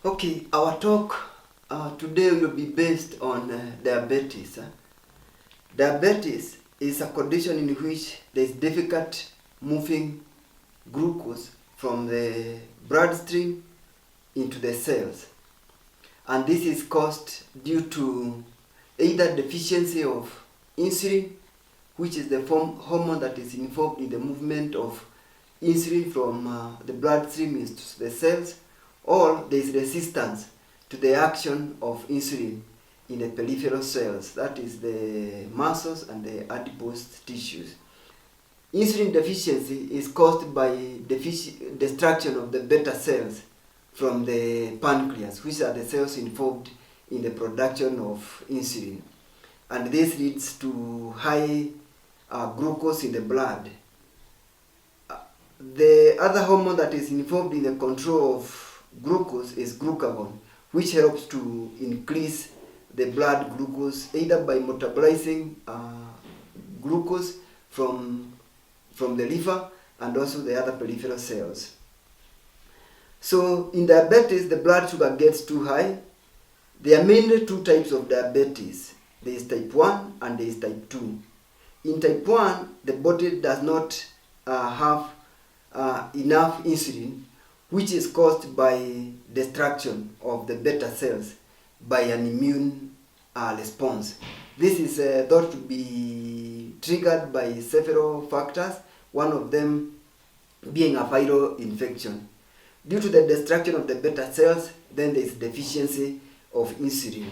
Okay, our talk today will be based on diabetes. Diabetes is a condition in which there is difficult moving glucose from the bloodstream into the cells, and this is caused due to either deficiency of insulin, which is the hormone that is involved in the movement of insulin from the bloodstream into the cells, or there is resistance to the action of insulin in the peripheral cells, that is the muscles and the adipose tissues. Insulin deficiency is caused by destruction of the beta cells from the pancreas, which are the cells involved in the production of insulin, and this leads to high glucose in the blood. The other hormone that is involved in the control of glucose is glucagon, which helps to increase the blood glucose either by metabolizing glucose from the liver and also the other peripheral cells. So in diabetes, the blood sugar gets too high. There are mainly two types of diabetes. There is type 1 and there is type 2. In type 1, the body does not have enough insulin, which is caused by destruction of the beta cells by an immune response. This is thought to be triggered by several factors, one of them being a viral infection. Due to the destruction of the beta cells, then there is deficiency of insulin,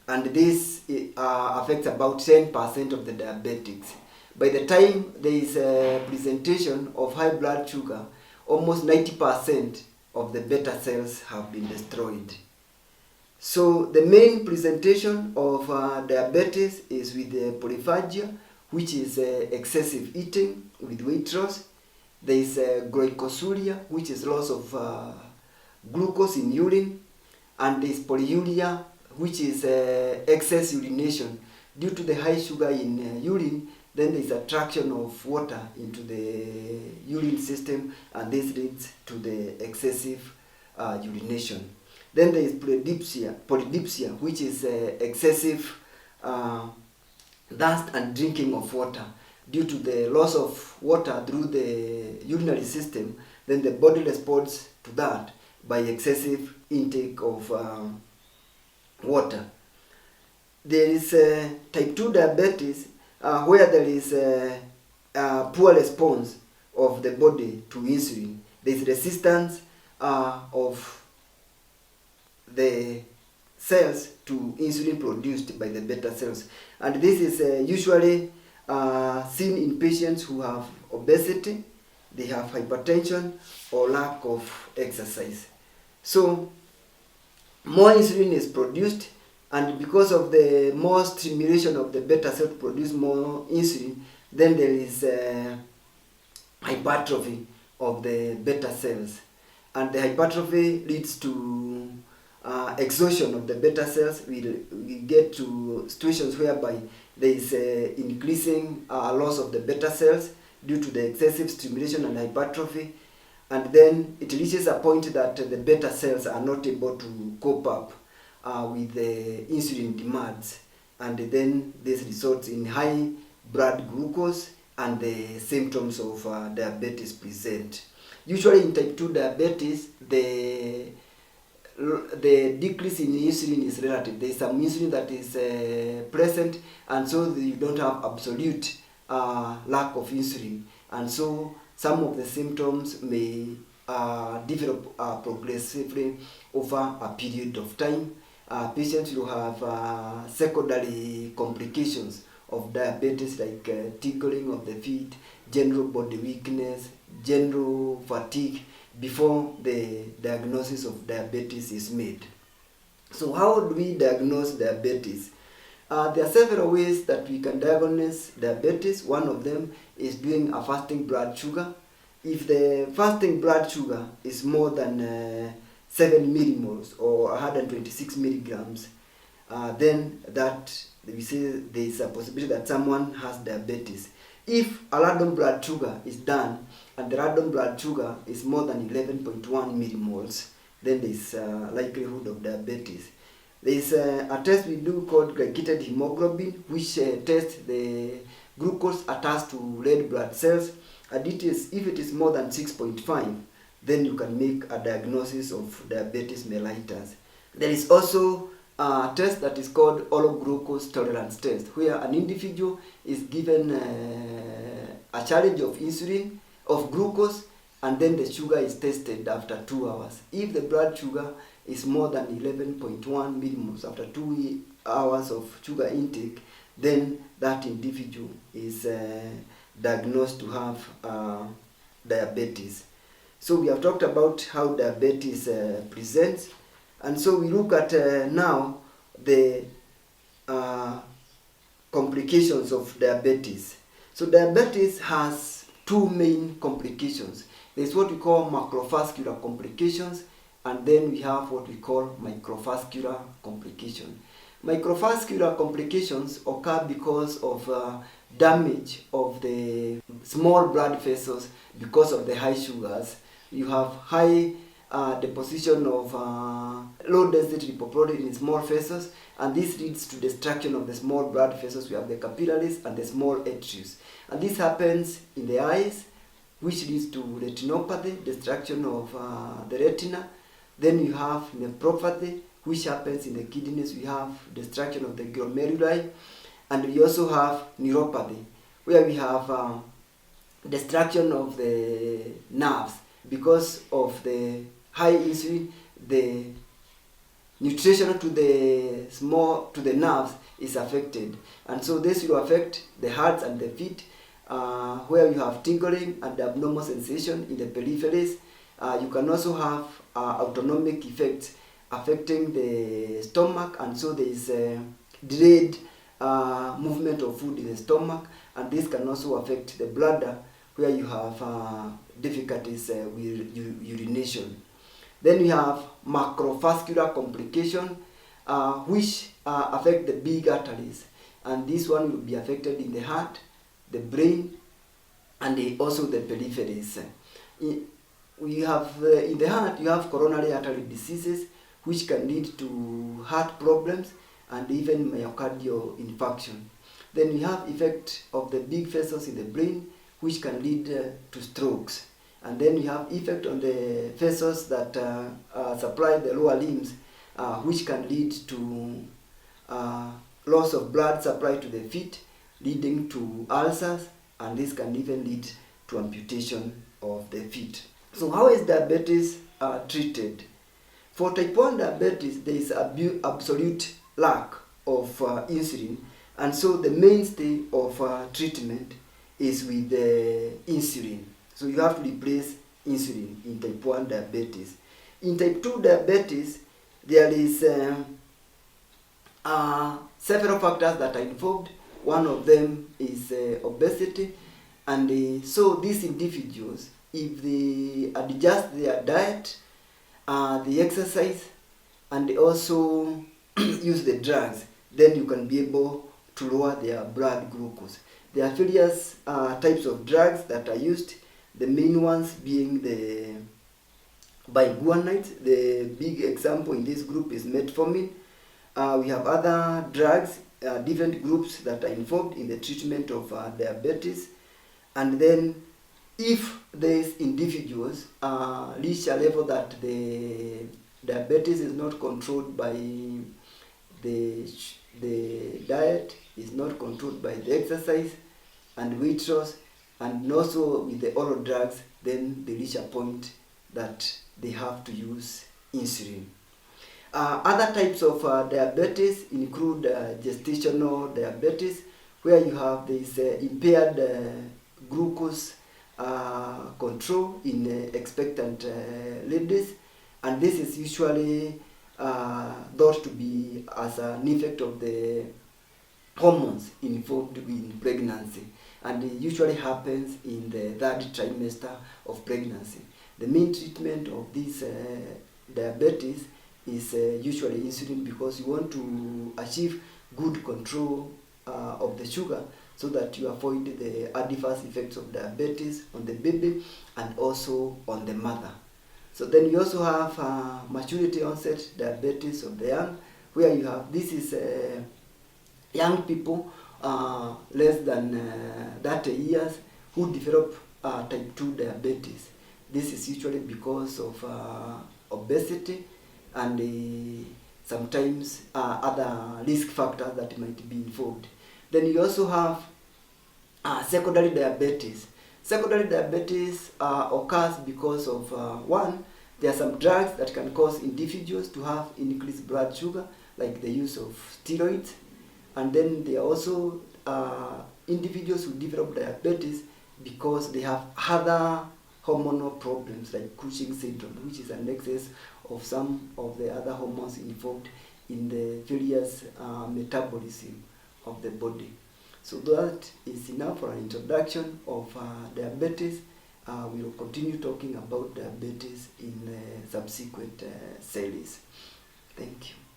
and this affects about 10% of the diabetics. By the time there is a presentation of high blood sugar, almost 90% of the beta cells have been destroyed. So the main presentation of diabetes is with polyphagia, which is excessive eating with weight loss. There is glycosuria, which is loss of glucose in urine, and there is polyuria, which is excess urination. Due to the high sugar in urine, then there is attraction of water into the urine system, and this leads to the excessive urination. Then there is polydipsia, which is excessive thirst and drinking of water. Due to the loss of water through the urinary system, then the body responds to that by excessive intake of water. There is type 2 diabetes, where there is a poor response of the body to insulin. There is resistance of the cells to insulin produced by the beta cells, and this is usually seen in patients who have obesity, they have hypertension, or lack of exercise. So more insulin is produced, and because of the more stimulation of the beta cell to produce more insulin, then there is hypertrophy of the beta cells, and the hypertrophy leads to exhaustion of the beta cells. We get to situations whereby there is increasing loss of the beta cells due to the excessive stimulation and hypertrophy, and then it reaches a point that the beta cells are not able to cope up with the insulin demands, and then this results in high blood glucose, and the symptoms of diabetes present. Usually in type 2 diabetes, the decrease in insulin is relative. There is some insulin that is present, and so you don't have absolute lack of insulin, and so some of the symptoms may develop progressively over a period of time. Patients will have secondary complications of diabetes, like tingling of the feet, general body weakness, general fatigue, before the diagnosis of diabetes is made. So how do we diagnose diabetes? There are several ways that we can diagnose diabetes. One of them is doing a fasting blood sugar. If the fasting blood sugar is more than 7 millimoles or 126 milligrams, then that we say there is a possibility that someone has diabetes. If a random blood sugar is done and the random blood sugar is more than 11.1 millimoles, then there is likelihood of diabetes. There is a test we do called glycated hemoglobin, which tests the glucose attached to red blood cells, and if it is more than 6.5, then you can make a diagnosis of diabetes mellitus. There is also a test that is called oral glucose tolerance test, where an individual is given a challenge of insulin, of glucose, and then the sugar is tested after 2 hours. If the blood sugar is more than 11.1 millimoles after 2 hours of sugar intake, then that individual is diagnosed to have diabetes. So we have talked about how diabetes presents, and so we look at now the complications of diabetes. So diabetes has two main complications. There's what we call macrovascular complications, and then we have what we call microvascular complication. Microvascular complications occur because of damage of the small blood vessels because of the high sugars. You have high deposition of low density lipoprotein in small vessels, and this leads to destruction of the small blood vessels. We have the capillaries and the small arteries, and this happens in the eyes, which leads to retinopathy, destruction of the retina. Then you have nephropathy, which happens in the kidneys. We have destruction of the glomeruli, and we also have neuropathy, where we have destruction of the nerves because of the high insulin. The nutrition to the nerves is affected, and so this will affect the hearts and the feet, where you have tingling and abnormal sensation in the peripheries. You can also have autonomic effects affecting the stomach, and so there is delayed movement of food in the stomach, and this can also affect the bladder, where you have difficulties with urination. Then we have macrovascular complication, which affect the big arteries, and this one will be affected in the heart, the brain, and also the peripheries. We have in the heart, you have coronary artery diseases, which can lead to heart problems and even myocardial infarction. Then we have effect of the big vessels in the brain, which can lead to strokes. And then we have effect on the vessels that supply the lower limbs, which can lead to loss of blood supply to the feet, leading to ulcers, and this can even lead to amputation of the feet. So how is diabetes treated? For type 1 diabetes, there is absolute lack of insulin, and so the mainstay of treatment is with insulin. So you have to replace insulin in type 1 diabetes. In type 2 diabetes, there is several factors that are involved. One of them is obesity, and so these individuals, if they adjust their diet, the exercise, and also use the drugs, then you can be able to lower their blood glucose. There are various types of drugs that are used, the main ones being the biguanide. The big example in this group is metformin. We have other drugs, different groups that are involved in the treatment of diabetes. And then if these individuals reach a level that the diabetes is not controlled by the diet, is not controlled by the exercise and weight loss, and also with the oral drugs, then they reach a point that they have to use insulin. Other types of diabetes include gestational diabetes, where you have this impaired glucose control in expectant ladies, and this is usually thought to be as an effect of the hormones involved in pregnancy, and it usually happens in the third trimester of pregnancy. The main treatment of this diabetes is usually insulin, because you want to achieve good control of the sugar, so that you avoid the adverse effects of diabetes on the baby and also on the mother. So then you also have maturity onset diabetes of the young, where you have, this is young people less than 30 years who develop type 2 diabetes. This is usually because of obesity and sometimes other risk factors that might be involved. Then you also have secondary diabetes. Secondary diabetes occurs because of one, there are some drugs that can cause individuals to have increased blood sugar, like the use of steroids. And then there are also individuals who develop diabetes because they have other hormonal problems like Cushing syndrome, which is an excess of some of the other hormones involved in the various metabolism of the body. So that is enough for an introduction of diabetes. We will continue talking about diabetes in subsequent series. Thank you.